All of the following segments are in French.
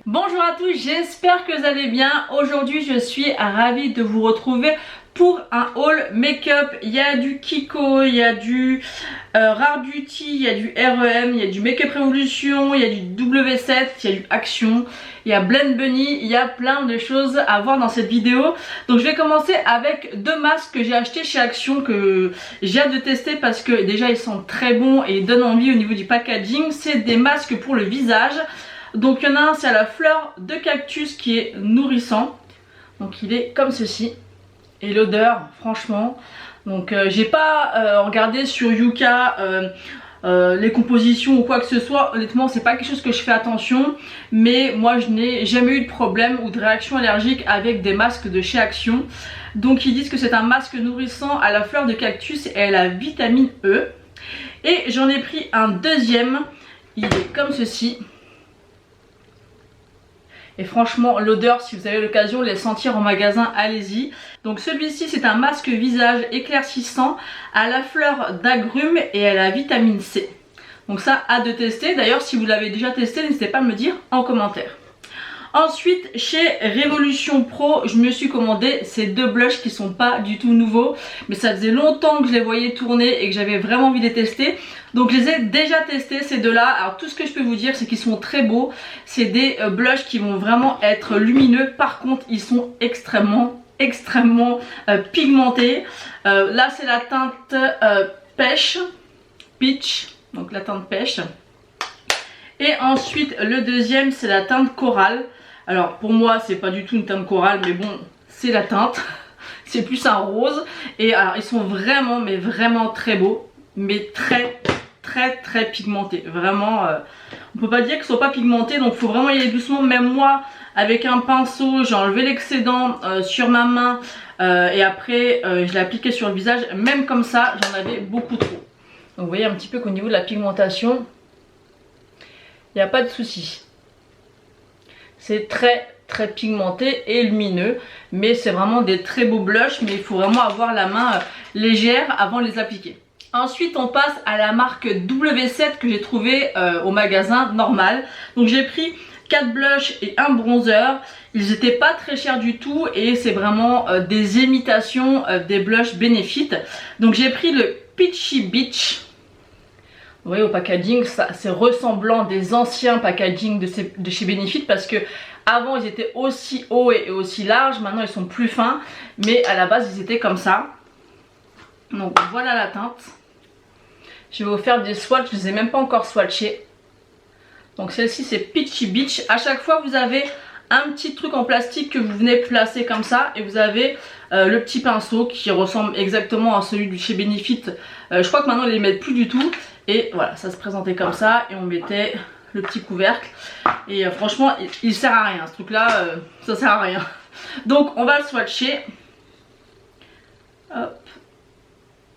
Bonjour à tous, j'espère que vous allez bien. Aujourd'hui je suis ravie de vous retrouver pour un haul make-up. Il y a du Kiko, il y a du Rare Beauty, il y a du REM, il y a du Make-up Revolution, il y a du W7, il y a du Action, il y a Blend Bunny, il y a plein de choses à voir dans cette vidéo. Donc je vais commencer avec deux masques que j'ai achetés chez Action, que j'ai hâte de tester parce que déjà ils sont très bons et ils donnent envie au niveau du packaging. C'est des masques pour le visage. Donc il y en a un, c'est à la fleur de cactus qui est nourrissant. Donc il est comme ceci. Et l'odeur, franchement. Donc j'ai pas regardé sur Yuka les compositions ou quoi que ce soit. Honnêtement, c'est pas quelque chose que je fais attention. Mais moi je n'ai jamais eu de problème ou de réaction allergique avec des masques de chez Action. Donc ils disent que c'est un masque nourrissant à la fleur de cactus et à la vitamine E. Et j'en ai pris un deuxième. Il est comme ceci. Et franchement l'odeur, si vous avez l'occasion de les sentir en magasin, allez-y. Donc celui-ci c'est un masque visage éclaircissant à la fleur d'agrumes et à la vitamine C. Donc ça, hâte de tester. D'ailleurs si vous l'avez déjà testé, n'hésitez pas à me le dire en commentaire. Ensuite chez Révolution Pro, je me suis commandé ces deux blushs qui sont pas du tout nouveaux. Mais ça faisait longtemps que je les voyais tourner et que j'avais vraiment envie de les tester. Donc je les ai déjà testés ces deux là. Alors tout ce que je peux vous dire c'est qu'ils sont très beaux. C'est des blushs qui vont vraiment être lumineux. Par contre ils sont extrêmement pigmentés. Là c'est la teinte pêche, peach. Donc la teinte pêche. Et ensuite le deuxième c'est la teinte corail. Alors pour moi c'est pas du tout une teinte corail, mais bon c'est la teinte. C'est plus un rose. Et alors ils sont vraiment mais vraiment très beaux. Mais très pigmentés. Vraiment on peut pas dire qu'ils sont pas pigmentés. Donc il faut vraiment y aller doucement. Même moi avec un pinceau j'ai enlevé l'excédent sur ma main. Et après je l'ai appliqué sur le visage. Même comme ça j'en avais beaucoup trop. Donc vous voyez un petit peu qu'au niveau de la pigmentation il n'y a pas de souci. C'est très pigmenté et lumineux. Mais c'est vraiment des très beaux blushs. Mais il faut vraiment avoir la main légère avant de les appliquer. Ensuite on passe à la marque W7 que j'ai trouvé au magasin normal. Donc j'ai pris 4 blushs et un bronzer. Ils n'étaient pas très chers du tout. Et c'est vraiment des imitations des blushs Benefit. Donc j'ai pris le Peachy Beach. Vous voyez au packaging, c'est ressemblant des anciens packaging de chez Benefit. Parce que avant ils étaient aussi hauts et aussi larges. Maintenant ils sont plus fins. Mais à la base ils étaient comme ça. Donc voilà la teinte. Je vais vous faire des swatchs, je ne les ai même pas encore swatchés. Donc celle-ci c'est Peachy Beach. À chaque fois vous avez un petit truc en plastique que vous venez placer comme ça. Et vous avez le petit pinceau qui ressemble exactement à celui de chez Benefit. Je crois que maintenant ils ne les mettent plus du tout. Et voilà, ça se présentait comme ça. Et on mettait le petit couvercle. Et franchement il sert à rien ce truc là, ça sert à rien. Donc on va le swatcher. Hop.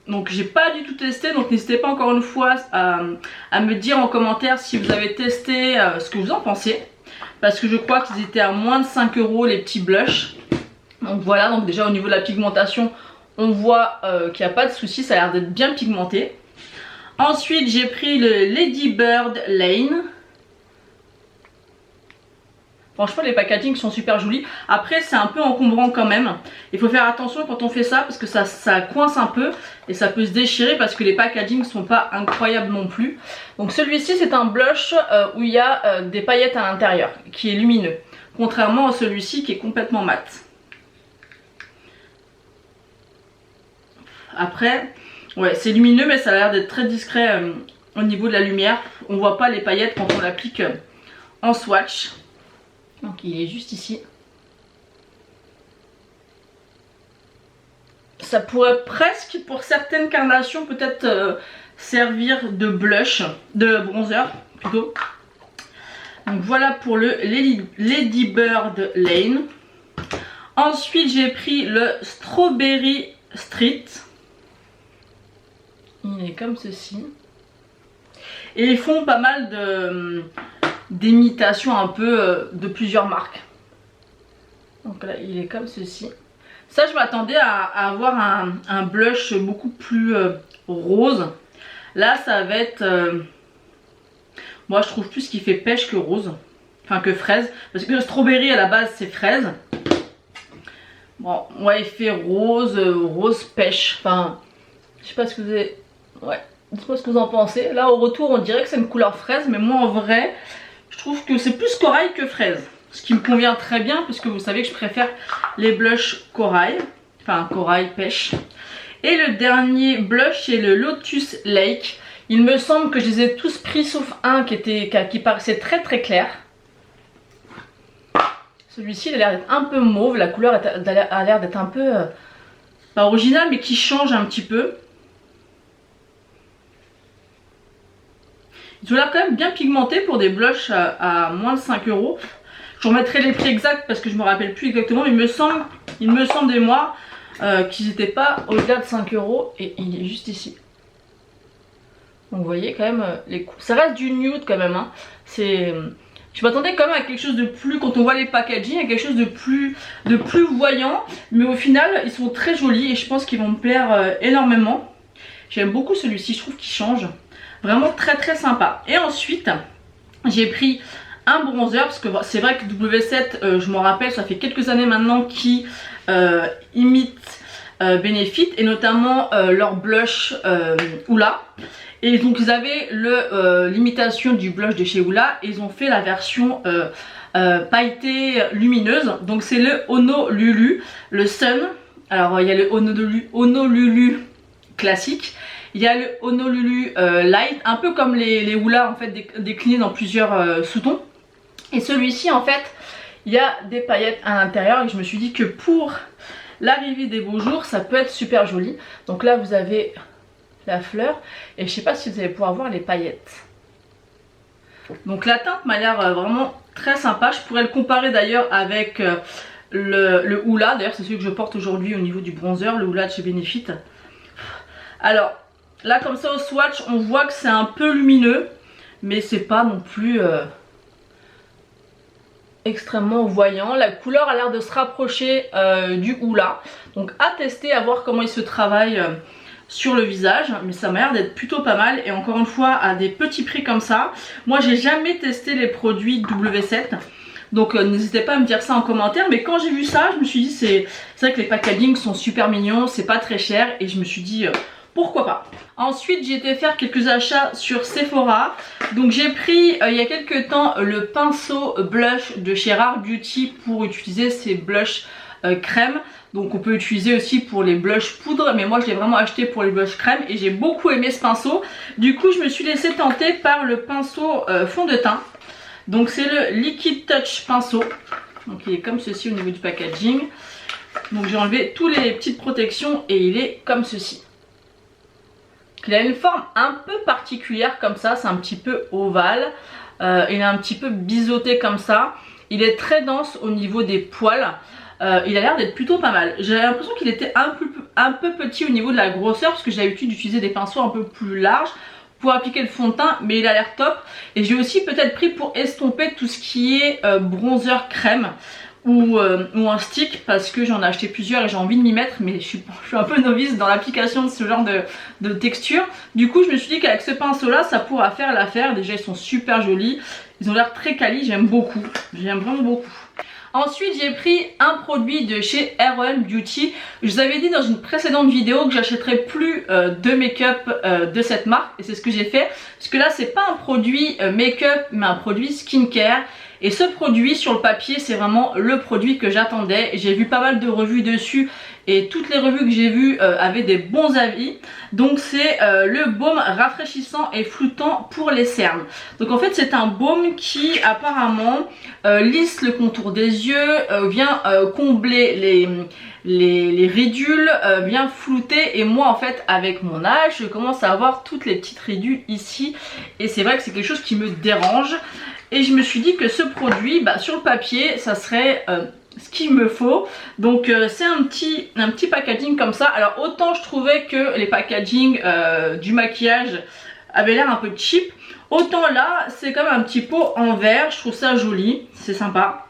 Donc j'ai pas du tout testé, donc n'hésitez pas encore une fois à me dire en commentaire si vous avez testé ce que vous en pensez. Parce que je crois qu'ils étaient à moins de 5 € les petits blushs. Donc voilà, donc déjà au niveau de la pigmentation, on voit qu'il n'y a pas de souci, ça a l'air d'être bien pigmenté. Ensuite j'ai pris le Lady Bird Lane. Franchement les packagings sont super jolis. Après c'est un peu encombrant quand même. Il faut faire attention quand on fait ça parce que ça coince un peu. Et ça peut se déchirer parce que les packagings sont pas incroyables non plus. Donc celui-ci c'est un blush où il y a des paillettes à l'intérieur. Qui est lumineux. Contrairement à celui-ci qui est complètement mat. Après ouais c'est lumineux mais ça a l'air d'être très discret au niveau de la lumière. On voit pas les paillettes quand on l'applique en swatch. Donc il est juste ici. Ça pourrait presque pour certaines carnations peut-être servir de blush, de bronzer plutôt. Donc voilà pour le Lady Bird Lane. Ensuite j'ai pris le Strawberry Street. Il est comme ceci. Et ils font pas mal d'imitations un peu de plusieurs marques. Donc là il est comme ceci. Ça je m'attendais à avoir un blush beaucoup plus rose. Là ça va être moi je trouve plus qu'il fait pêche que rose, enfin que fraise, parce que le strawberry à la base c'est fraise. Bon ouais, il fait rose, rose pêche, enfin je sais pas ce que vous avez, ouais, dites-moi ce que vous en pensez. Là au retour on dirait que c'est une couleur fraise, mais moi en vrai je trouve que c'est plus corail que fraise, ce qui me convient très bien puisque vous savez que je préfère les blushs corail, enfin corail pêche. Et le dernier blush c'est le Lotus Lake. Il me semble que je les ai tous pris sauf un qui paraissait très très clair. Celui-ci il a l'air d'être un peu mauve, la couleur a l'air d'être un peu pas originale mais qui change un petit peu. Ils ont l'air quand même bien pigmentés pour des blushs à moins de 5 €. Je vous remettrai les prix exacts parce que je me rappelle plus exactement, mais il me semble de mémoire qu'ils n'étaient pas au-delà de 5 € et il est juste ici. Donc vous voyez quand même les coups. Ça reste du nude quand même. Hein. Je m'attendais quand même à quelque chose de plus, quand on voit les packaging, à quelque chose de plus voyant. Mais au final, ils sont très jolis et je pense qu'ils vont me plaire énormément. J'aime beaucoup celui-ci, je trouve qu'il change. Vraiment très très sympa. Et ensuite, j'ai pris un bronzer parce que c'est vrai que W7, je m'en rappelle, ça fait quelques années maintenant qui imite Benefit et notamment leur blush Hoola. Et donc ils avaient l'imitation du blush de chez Hoola et ils ont fait la version pailletée lumineuse. Donc c'est le Honolulu, le Sun. Alors il y a le Honolulu classique. Il y a le Honolulu Light, un peu comme les Hoola en fait déclinés dans plusieurs sous-tons. Et celui-ci en fait, il y a des paillettes à l'intérieur et je me suis dit que pour l'arrivée des beaux jours, ça peut être super joli. Donc là vous avez la fleur et je sais pas si vous allez pouvoir voir les paillettes. Donc la teinte m'a l'air vraiment très sympa. Je pourrais le comparer d'ailleurs avec le Hoola. D'ailleurs c'est celui que je porte aujourd'hui au niveau du bronzer, le Hoola de chez Benefit. Alors là comme ça au swatch on voit que c'est un peu lumineux, mais c'est pas non plus extrêmement voyant. La couleur a l'air de se rapprocher du Hoola. Donc à tester, à voir comment il se travaille sur le visage, mais ça m'a l'air d'être plutôt pas mal. Et encore une fois à des petits prix comme ça. Moi j'ai jamais testé les produits W7, donc n'hésitez pas à me dire ça en commentaire. Mais quand j'ai vu ça je me suis dit c'est vrai que les packaging sont super mignons, c'est pas très cher et je me suis dit pourquoi pas. Ensuite j'ai été faire quelques achats sur Sephora. Donc j'ai pris il y a quelques temps le pinceau blush de chez Rare Beauty pour utiliser ces blushs crème. Donc on peut utiliser aussi pour les blushs poudre, mais moi je l'ai vraiment acheté pour les blushs crème et j'ai beaucoup aimé ce pinceau. Du coup je me suis laissée tenter par le pinceau fond de teint. Donc c'est le Liquid Touch pinceau. Donc il est comme ceci au niveau du packaging. Donc j'ai enlevé toutes les petites protections et il est comme ceci. Il a une forme un peu particulière comme ça, c'est un petit peu ovale. Il est un petit peu biseauté comme ça. Il est très dense au niveau des poils. Il a l'air d'être plutôt pas mal. J'ai l'impression qu'il était un peu petit au niveau de la grosseur parce que j'ai l'habitude d'utiliser des pinceaux un peu plus larges pour appliquer le fond de teint, mais il a l'air top. Et j'ai aussi peut-être pris pour estomper tout ce qui est bronzer crème ou un stick parce que j'en ai acheté plusieurs et j'ai envie de m'y mettre, mais je suis un peu novice dans l'application de ce genre de texture. Du coup je me suis dit qu'avec ce pinceau là ça pourra faire l'affaire. Déjà ils sont super jolis, ils ont l'air très quali, j'aime beaucoup, j'aime vraiment beaucoup. Ensuite j'ai pris un produit de chez R.O.M Beauty. Je vous avais dit dans une précédente vidéo que j'achèterais plus de make-up de cette marque et c'est ce que j'ai fait. Parce que là c'est pas un produit make-up mais un produit skincare. Et ce produit sur le papier c'est vraiment le produit que j'attendais. J'ai vu pas mal de revues dessus et toutes les revues que j'ai vues avaient des bons avis. Donc c'est le baume rafraîchissant et floutant pour les cernes. Donc en fait c'est un baume qui apparemment lisse le contour des yeux, vient combler les ridules, vient flouter. Et moi en fait avec mon âge je commence à avoir toutes les petites ridules ici. Et c'est vrai que c'est quelque chose qui me dérange. Et je me suis dit que ce produit, sur le papier, ça serait ce qu'il me faut. Donc c'est un petit packaging comme ça. Alors autant je trouvais que les packaging du maquillage avaient l'air un peu cheap, autant là c'est comme un petit pot en verre. Je trouve ça joli, c'est sympa.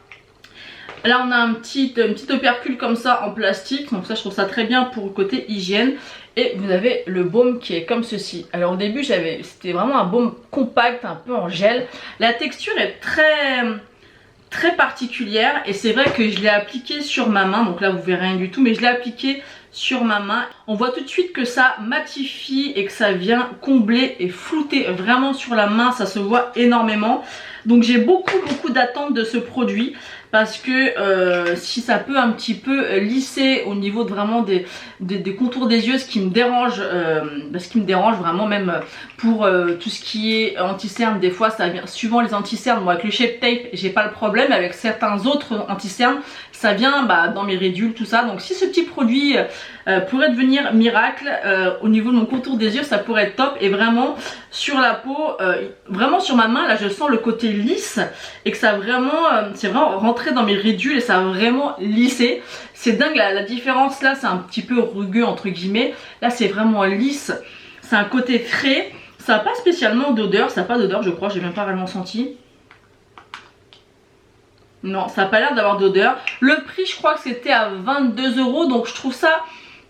Là on a un petit opercule comme ça en plastique, donc ça je trouve ça très bien pour le côté hygiène. Et vous avez le baume qui est comme ceci. Alors au début c'était vraiment un baume compact, un peu en gel. La texture est très particulière et c'est vrai que je l'ai appliqué sur ma main. Donc là vous verrez rien du tout, mais je l'ai appliqué sur ma main. On voit tout de suite que ça matifie et que ça vient combler et flouter vraiment sur la main. Ça se voit énormément. Donc j'ai beaucoup d'attentes de ce produit. Parce que si ça peut un petit peu lisser au niveau de vraiment des contours des yeux, ce qui me dérange vraiment, même pour tout ce qui est anti-cerne, des fois ça vient, suivant les anti-cernes, moi avec le Shape Tape j'ai pas le problème, avec certains autres anti-cernes ça vient dans mes ridules, tout ça. Donc si ce petit produit pourrait devenir miracle au niveau de mon contour des yeux, ça pourrait être top. Et vraiment sur la peau, vraiment sur ma main là je sens le côté lisse et que ça vraiment c'est vraiment rentré dans mes ridules et ça a vraiment lissé. C'est dingue la différence là, c'est un petit peu rugueux entre guillemets, là c'est vraiment lisse, c'est un côté frais, ça n'a pas spécialement d'odeur, ça n'a pas d'odeur je crois, j'ai même pas réellement senti. Non, ça n'a pas l'air d'avoir d'odeur. Le prix je crois que c'était à 22 €, donc je trouve ça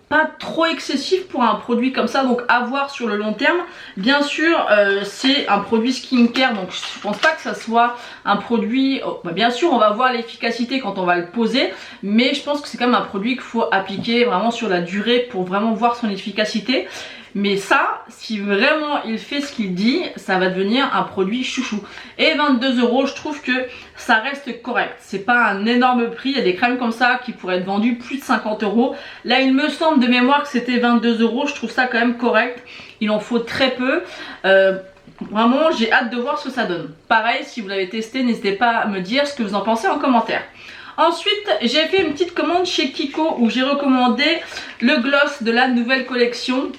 pas trop excessif pour un produit comme ça, donc à voir sur le long terme. Bien sûr c'est un produit skincare, donc je pense pas que ça soit un produit, bien sûr on va voir l'efficacité quand on va le poser, mais je pense que c'est quand même un produit qu'il faut appliquer vraiment sur la durée pour vraiment voir son efficacité. Mais ça, si vraiment il fait ce qu'il dit, ça va devenir un produit chouchou. Et 22 €, je trouve que ça reste correct. C'est pas un énorme prix. Il y a des crèmes comme ça qui pourraient être vendues plus de 50 €. Là, il me semble de mémoire que c'était 22 €. Je trouve ça quand même correct. Il en faut très peu. Vraiment, j'ai hâte de voir ce que ça donne. Pareil, si vous l'avez testé, n'hésitez pas à me dire ce que vous en pensez en commentaire. Ensuite, j'ai fait une petite commande chez Kiko où j'ai recommandé le gloss de la nouvelle collection.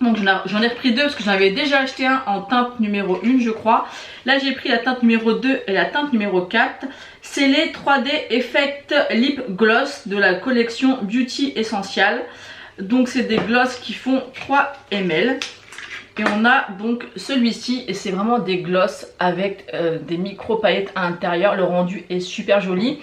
Donc j'en ai repris deux parce que j'en avais déjà acheté un en teinte numéro 1 je crois. Là j'ai pris la teinte numéro 2 et la teinte numéro 4. C'est les 3D Effect Lip Gloss de la collection Beauty Essential. Donc c'est des gloss qui font 3 ml. Et on a donc celui-ci et c'est vraiment des gloss avec des micro paillettes à l'intérieur. Le rendu est super joli.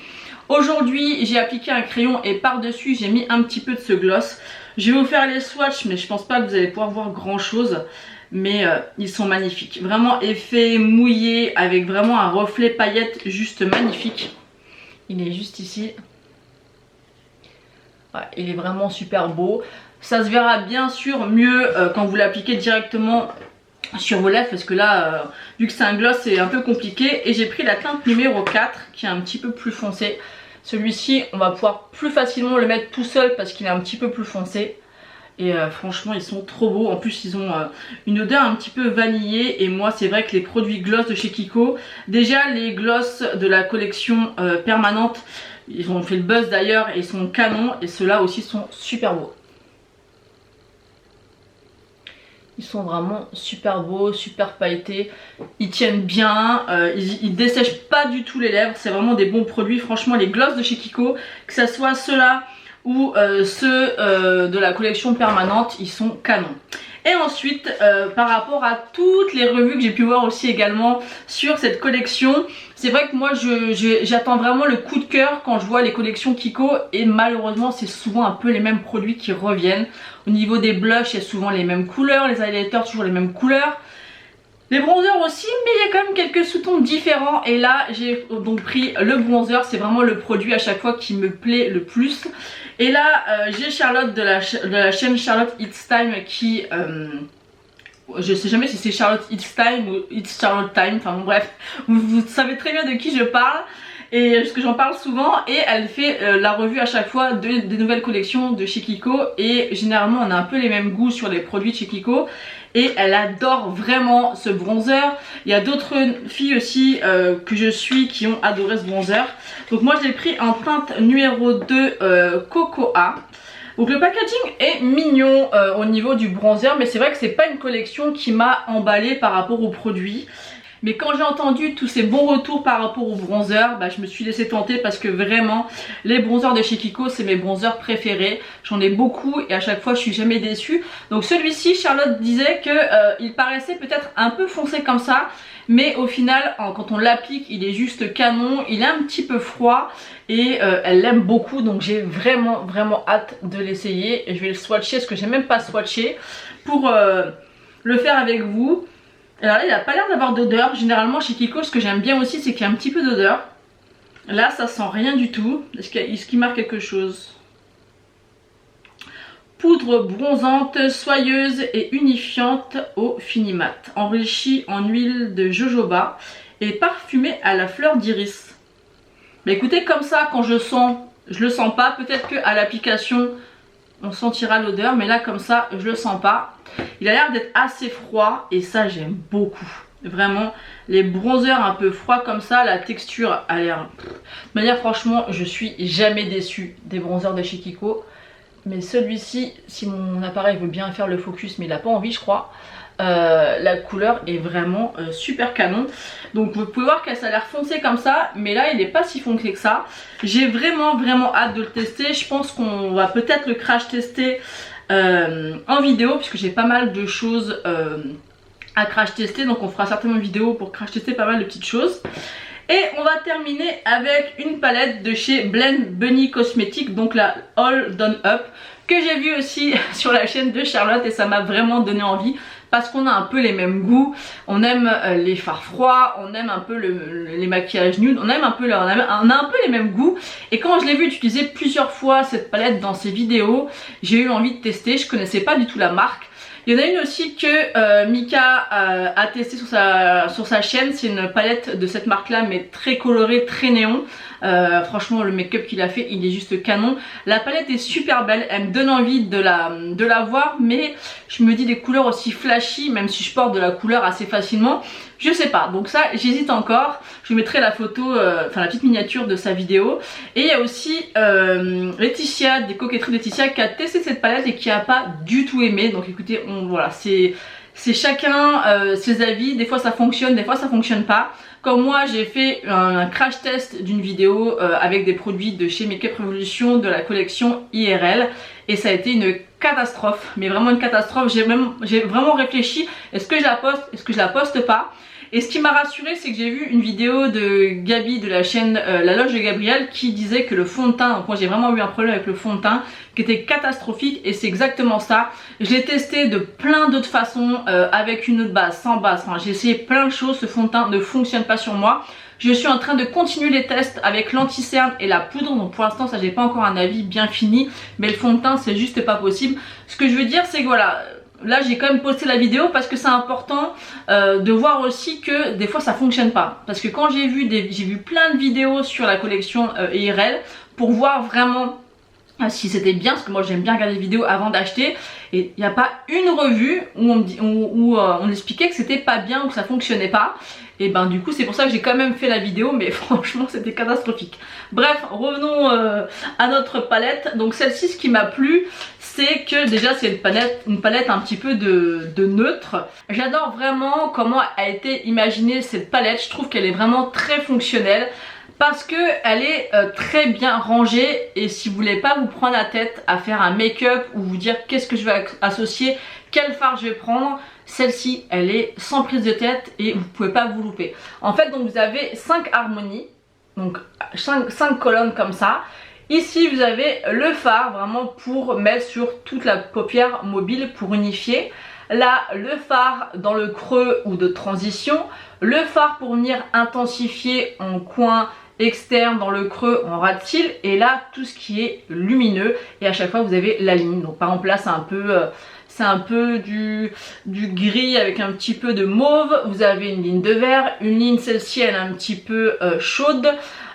Aujourd'hui j'ai appliqué un crayon et par dessus j'ai mis un petit peu de ce gloss. Je vais vous faire les swatchs mais je pense pas que vous allez pouvoir voir grand chose. Mais ils sont magnifiques. Vraiment effet mouillé avec vraiment un reflet paillette juste magnifique. Il est juste ici. Ouais, il est vraiment super beau. Ça se verra bien sûr mieux quand vous l'appliquez directement sur vos lèvres parce que là vu que c'est un gloss c'est un peu compliqué. Et j'ai pris la teinte numéro 4 qui est un petit peu plus foncée. Celui-ci on va pouvoir plus facilement le mettre tout seul parce qu'il est un petit peu plus foncé. Et franchement ils sont trop beaux. En plus ils ont une odeur un petit peu vanillée. Et moi c'est vrai que les produits gloss de chez Kiko, déjà les gloss de la collection permanente, ils ont fait le buzz d'ailleurs et ils sont canons. Et ceux-là aussi sont super beaux. Ils sont vraiment super beaux, super pailletés. Ils tiennent bien, ils dessèchent pas du tout les lèvres. C'est vraiment des bons produits. Franchement les gloss de chez Kiko, que ce soit ceux-là ou ceux de la collection permanente, ils sont canons. Et ensuite par rapport à toutes les revues que j'ai pu voir aussi également sur cette collection, c'est vrai que moi j'attends vraiment le coup de cœur quand je vois les collections Kiko. Et malheureusement c'est souvent un peu les mêmes produits qui reviennent. Au niveau des blushs il y a souvent les mêmes couleurs, les highlighters toujours les mêmes couleurs, les bronzers aussi, mais il y a quand même quelques sous-tons différents. Et là j'ai donc pris le bronzer, c'est vraiment le produit à chaque fois qui me plaît le plus. Et là j'ai Charlotte de la chaîne Charlotte It's Time qui... je sais jamais si c'est Charlotte It's Time ou It's Charlotte Time, enfin bon bref, vous savez très bien de qui je parle. Et parce que j'en parle souvent. Et elle fait la revue à chaque fois des nouvelles collections de chez Kiko. Et généralement on a un peu les mêmes goûts sur les produits de chez Kiko. Et elle adore vraiment ce bronzer. Il y a d'autres filles aussi que je suis qui ont adoré ce bronzer. Donc moi je l'ai pris en teinte numéro 2 Cocoa. Donc le packaging est mignon au niveau du bronzer. Mais c'est vrai que c'est pas une collection qui m'a emballée par rapport aux produits. Mais quand j'ai entendu tous ces bons retours par rapport aux bronzers, bah, je me suis laissée tenter parce que vraiment les bronzers de chez Kiko c'est mes bronzers préférés. J'en ai beaucoup et à chaque fois je suis jamais déçue. Donc celui-ci, Charlotte disait que il paraissait peut-être un peu foncé comme ça, mais au final quand on l'applique il est juste canon. Il est un petit peu froid et elle l'aime beaucoup, donc j'ai vraiment hâte de l'essayer. Et je vais le swatcher parce que j'ai même pas swatché pour le faire avec vous. Alors là il a pas l'air d'avoir d'odeur. Généralement chez Kiko ce que j'aime bien aussi c'est qu'il y a un petit peu d'odeur. Là ça sent rien du tout. Est-ce qu'il marque quelque chose? Poudre bronzante, soyeuse et unifiante au finimat, enrichie en huile de jojoba et parfumée à la fleur d'iris. Mais écoutez, comme ça quand je sens, je le sens pas. Peut-être qu'à l'application on sentira l'odeur, mais là comme ça je le sens pas. Il a l'air d'être assez froid et ça j'aime beaucoup. Vraiment les bronzers un peu froids comme ça, la texture a l'air... De manière franchement je suis jamais déçue des bronzers de chez Kiko. Mais celui-ci, si mon appareil veut bien faire le focus, mais il n'a pas envie je crois, la couleur est vraiment super canon. Donc vous pouvez voir que ça a l'air foncé comme ça, mais là il n'est pas si foncé que ça. J'ai vraiment hâte de le tester. Je pense qu'on va peut-être le crash tester en vidéo, puisque j'ai pas mal de choses à crash tester. Donc on fera certainement une vidéo pour crash tester pas mal de petites choses. Et on va terminer avec une palette de chez Blend Bunny Cosmetics, donc la All Done Up, que j'ai vue aussi sur la chaîne de Charlotte et ça m'a vraiment donné envie. Parce qu'on a un peu les mêmes goûts, on aime les fards froids, on aime un peu les maquillages nudes, on a un peu les mêmes goûts. Et quand je l'ai vu utiliser plusieurs fois cette palette dans ses vidéos, j'ai eu envie de tester. Je connaissais pas du tout la marque. Il y en a une aussi que Mika a testé sur sa chaîne. C'est une palette de cette marque là, mais très colorée, très néon. Franchement le make-up qu'il a fait il est juste canon. La palette est super belle, elle me donne envie de la voir, mais je me dis des couleurs aussi flashy, même si je porte de la couleur assez facilement, je sais pas. Donc ça j'hésite encore. Je vous mettrai la photo, enfin la petite miniature de sa vidéo. Et il y a aussi Laetitia, des coquetteries Laetitia, qui a testé cette palette et qui a pas du tout aimé. Donc écoutez, voilà, c'est chacun ses avis. Des fois ça fonctionne, des fois ça fonctionne pas. Comme moi j'ai fait un crash test d'une vidéo avec des produits de chez Make Up Revolution de la collection IRL et ça a été une catastrophe, mais vraiment une catastrophe. J'ai vraiment réfléchi, est-ce que je la poste, est-ce que je la poste pas? Et ce qui m'a rassurée, c'est que j'ai vu une vidéo de Gabi de la chaîne La Loge de Gabriel qui disait que le fond de teint, donc moi j'ai vraiment eu un problème avec le fond de teint qui était catastrophique et c'est exactement ça. Je l'ai testé de plein d'autres façons avec une autre base, sans base, enfin j'ai essayé plein de choses, ce fond de teint ne fonctionne pas sur moi. Je suis en train de continuer les tests avec l'anti-cerne et la poudre, donc pour l'instant ça j'ai pas encore un avis bien fini, mais le fond de teint c'est juste pas possible. Ce que je veux dire c'est que voilà, là j'ai quand même posté la vidéo parce que c'est important de voir aussi que des fois ça fonctionne pas. Parce que quand j'ai vu plein de vidéos sur la collection IRL pour voir vraiment si c'était bien, parce que moi j'aime bien regarder les vidéos avant d'acheter, et il n'y a pas une revue où on expliquait que c'était pas bien ou que ça fonctionnait pas. Et ben du coup c'est pour ça que j'ai quand même fait la vidéo, mais franchement c'était catastrophique. Bref, revenons à notre palette. Donc celle-ci, ce qui m'a plu, c'est que déjà c'est une palette un petit peu de neutre. J'adore vraiment comment a été imaginée cette palette. Je trouve qu'elle est vraiment très fonctionnelle parce que elle est très bien rangée. Et si vous voulez pas vous prendre la tête à faire un make-up ou vous dire qu'est-ce que je vais associer, quel fard je vais prendre, celle-ci elle est sans prise de tête et vous pouvez pas vous louper. En fait donc vous avez 5 harmonies, donc 5 colonnes comme ça. Ici vous avez le fard vraiment pour mettre sur toute la paupière mobile pour unifier. Là le fard dans le creux ou de transition. Le fard pour venir intensifier en coin externe dans le creux en ras de cils. Et là tout ce qui est lumineux. Et à chaque fois vous avez la ligne. Donc par exemple là c'est un peu du gris avec un petit peu de mauve. Vous avez une ligne de vert. Une ligne, celle-ci elle est un petit peu chaude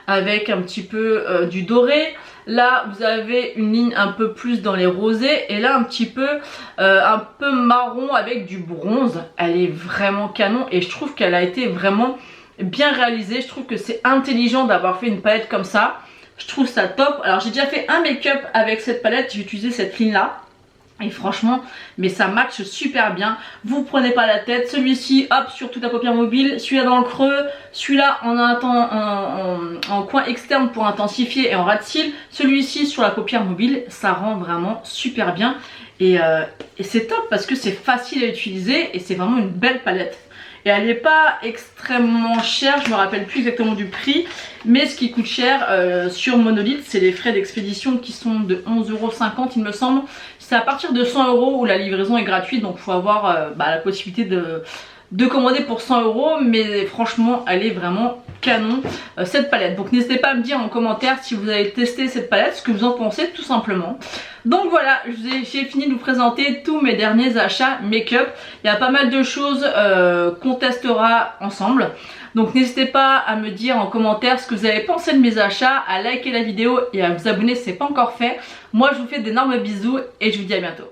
avec un petit peu du doré. Là vous avez une ligne un peu plus dans les rosés et là un peu marron avec du bronze. Elle est vraiment canon et je trouve qu'elle a été vraiment bien réalisée. Je trouve que c'est intelligent d'avoir fait une palette comme ça. Je trouve ça top. Alors j'ai déjà fait un make-up avec cette palette, j'ai utilisé cette ligne là. Et franchement, mais ça match super bien. Vous prenez pas la tête. Celui-ci, hop, sur toute la paupière mobile. Celui-là dans le creux. Celui-là en coin externe pour intensifier et en ras de cils. Celui-ci sur la paupière mobile. Ça rend vraiment super bien. Et c'est top parce que c'est facile à utiliser et c'est vraiment une belle palette. Et elle n'est pas extrêmement chère, je me rappelle plus exactement du prix. Mais ce qui coûte cher sur Monolith, c'est les frais d'expédition qui sont de 11,50 € il me semble. C'est à partir de 100 € où la livraison est gratuite, donc il faut avoir la possibilité de commander pour 100 €. Mais franchement, elle est vraiment canon cette palette. Donc n'hésitez pas à me dire en commentaire si vous avez testé cette palette, ce que vous en pensez tout simplement. Donc voilà, j'ai fini de vous présenter tous mes derniers achats make-up. Il y a pas mal de choses qu'on testera ensemble. Donc n'hésitez pas à me dire en commentaire ce que vous avez pensé de mes achats, à liker la vidéo et à vous abonner si ce n'est pas encore fait. Moi je vous fais d'énormes bisous et je vous dis à bientôt.